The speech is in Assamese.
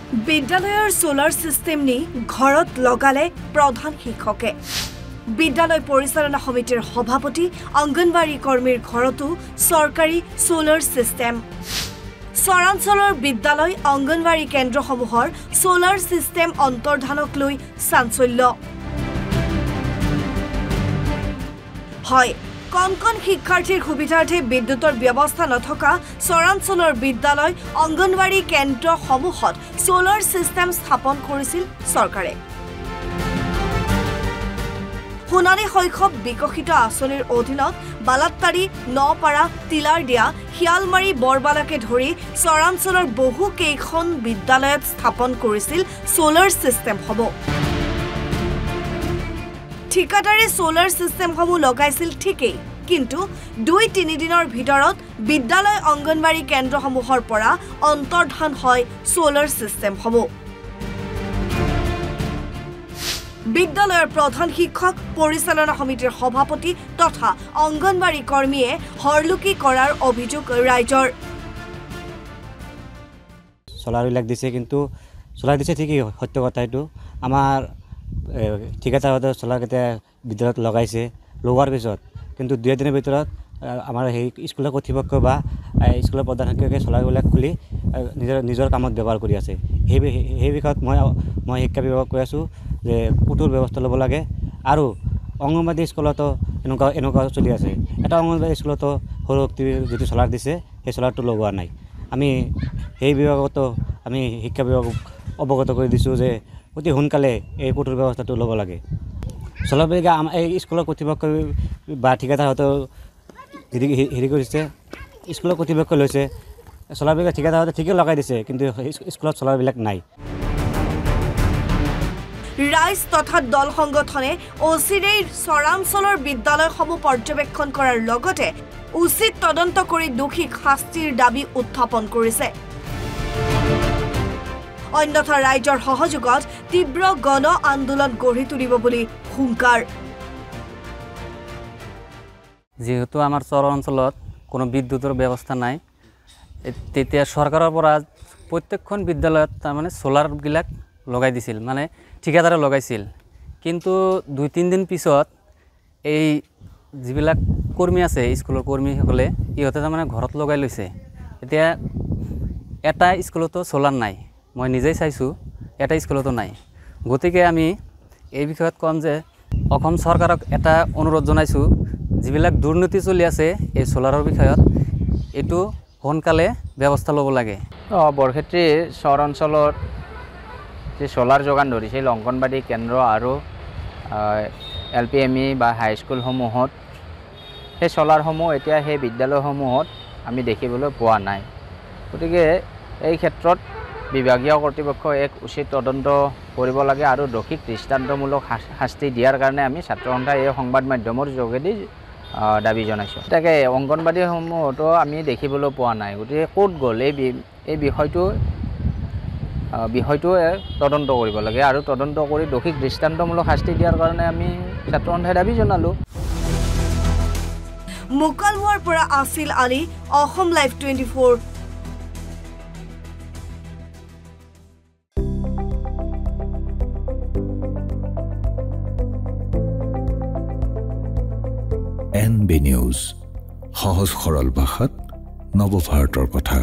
বিদ্যালয়ৰ সোলাৰ সিস্টেম নি ঘৰত লগালে প্ৰধান শিক্ষকে বিদ্যালয় পৰিচালনা সমিতিৰ সভাপতি অংগনবাড়ী কৰ্মীৰ ঘৰতো চৰকাৰী সোলাৰ সিস্টেম চৰাঞ্চলৰ বিদ্যালয় অংগনবাড়ী কেন্দ্ৰসমূহৰ সোলাৰ সিস্টেম অন্তৰ্ধানক লৈ চাঞ্চল্য হয় কণ শিক্ষাৰ্থীৰ সুবিধাৰ্থে বিদ্যুতৰ ব্যৱস্থা নথকা চৰাঞ্চলৰ বিদ্যালয় অংগনবাড়ী কেন্দ্ৰসমূহত সোলাৰ সিস্টেম স্থাপন কৰিছিল চৰকাৰে সোণালী শৈশৱ বিকশিত আঁচনিৰ অধীনত বালাত্তাৰী নপাৰা তিলাৰদিয়া শিয়ালমাৰী বৰবালাকে ধৰি চৰাঞ্চলৰ বহু কেইখন বিদ্যালয়ত স্থাপন কৰিছিল সোলাৰ সিস্টেম হ'ব ঠিকাদাৰে সোলাৰ সিস্টেমসমূহ লগাইছিল ঠিকই কিন্তু 2-3 দিনৰ ভিতৰত বিদ্যালয় অংগনবাড়ী কেন্দ্ৰসমূহৰ পৰা অন্তৰ্ধান হয় সোলাৰ সিস্টেমসমূহ বিদ্যালয়ৰ প্ৰধান শিক্ষক পৰিচালনা সমিতিৰ সভাপতি তথা অংগনবাড়ী কৰ্মীয়ে হৰলুকি কৰাৰ অভিযোগ ৰাইজৰ সোলাৰবিলাক দিছে কিন্তু সোলাৰ দিছে ঠিকই সত্য কথা এইটো আমাৰ ঠিকাদাৰতে সোলাৰকেইটা বিদ্যালয়ত লগাইছে লগোৱাৰ পিছত কিন্তু 2 দিনৰ ভিতৰত আমাৰ সেই স্কুলৰ কৰ্তৃপক্ষ বা স্কুলৰ প্ৰধান শিক্ষকে সোলাৰবিলাক খুলি নিজৰ কামত ব্যৱহাৰ কৰি আছে সেই বিষয়ত মই শিক্ষা বিভাগক কৈ আছোঁ যে কঠোৰ ব্যৱস্থা ল'ব লাগে আৰু অংগনবাড়ী স্কুলতো এনেকুৱা চলি আছে এটা অংগনবাড়ী স্কুলতো সৌৰ শক্তিৰ যিটো সোলাৰ দিছে সেই সোলাৰটো লগোৱা নাই আমি সেই বিভাগতো আমি শিক্ষা বিভাগক অৱগত কৰি দিছোঁ যে অতি সোনকালে এই কঠোৰ ব্যৱস্থাটো ল'ব লাগে সোলাৰবিলাক এই স্কুলৰ কৰ্তৃপক্ষ বা ঠিকাদাৰহঁতেও হেৰি কৰিছে স্কুলৰ কৰ্তৃপক্ষ লৈছে সোলাৰবিলাক ঠিকাদাৰহঁতে ঠিকেই লগাই দিছে কিন্তু স্কুলত সোলাৰবিলাক নাই ৰাইজ তথা দল সংগঠনে অচিৰেই চৰাঞ্চলৰ বিদ্যালয়সমূহ পৰ্যবেক্ষণ কৰাৰ লগতে উচিত তদন্ত কৰি দোষীক শাস্তিৰ দাবী উত্থাপন কৰিছে অন্যথা ৰাইজৰ সহযোগত তীব্ৰ গণ আন্দোলন গঢ়ি তুলিব বুলি হুংকাৰ যেহেতু আমাৰ চৰাঞ্চলত কোনো বিদ্যুতৰ ব্যৱস্থা নাই তেতিয়া চৰকাৰৰ পৰা প্ৰত্যেকখন বিদ্যালয়ত তাৰমানে সোলাৰবিলাক লগাই দিছিল মানে ঠিকাদাৰে লগাইছিল কিন্তু 2-3 দিন পিছত এই যিবিলাক কৰ্মী আছে স্কুলৰ কৰ্মীসকলে ইহঁতে তাৰমানে ঘৰত লগাই লৈছে এতিয়া এটা স্কুলতো সোলাৰ নাই মই নিজেই চাইছোঁ এটা স্কুলতো নাই গতিকে আমি এই বিষয়ত কম যে অসম চৰকাৰক এটা অনুৰোধ জনাইছোঁ যিবিলাক দুৰ্নীতি চলি আছে এই সোলাৰৰ বিষয়ত এইটো সোনকালে ব্যৱস্থা ল'ব লাগে বৰক্ষেত্ৰীৰ চৰাঞ্চলত যে সোলাৰ যোগান ধৰিছিল অংগনবাড়ী কেন্দ্ৰ আৰু LPME বা হাইস্কুলসমূহত সেই সোলাৰসমূহ এতিয়া সেই বিদ্যালয়সমূহত আমি দেখিবলৈ পোৱা নাই গতিকে এই ক্ষেত্ৰত বিভাগীয় কৰ্তৃপক্ষই এক উচিত তদন্ত কৰিব লাগে আৰু দোষীক দৃষ্টান্তমূলক শাস্তি দিয়াৰ কাৰণে আমি ছাত্ৰ সন্থাই এই সংবাদ মাধ্যমৰ যোগেদি দাবী জনাইছোঁ তাকে অংগনবাড়ীসমূহতো আমি দেখিবলৈ পোৱা নাই গতিকে ক'ত গ'ল এই বিষয়টো তদন্ত কৰিব লাগে আৰু তদন্ত কৰি দোষীক দৃষ্টান্তমূলক শাস্তি দিয়াৰ কাৰণে আমি ছাত্ৰ সন্থাই দাবী জনালোঁ মুকালমুৱাৰ পৰা আছিল Ali Assam live 24 NB news সহজ সৰল ভাষাত নৱভাৰতৰ কথা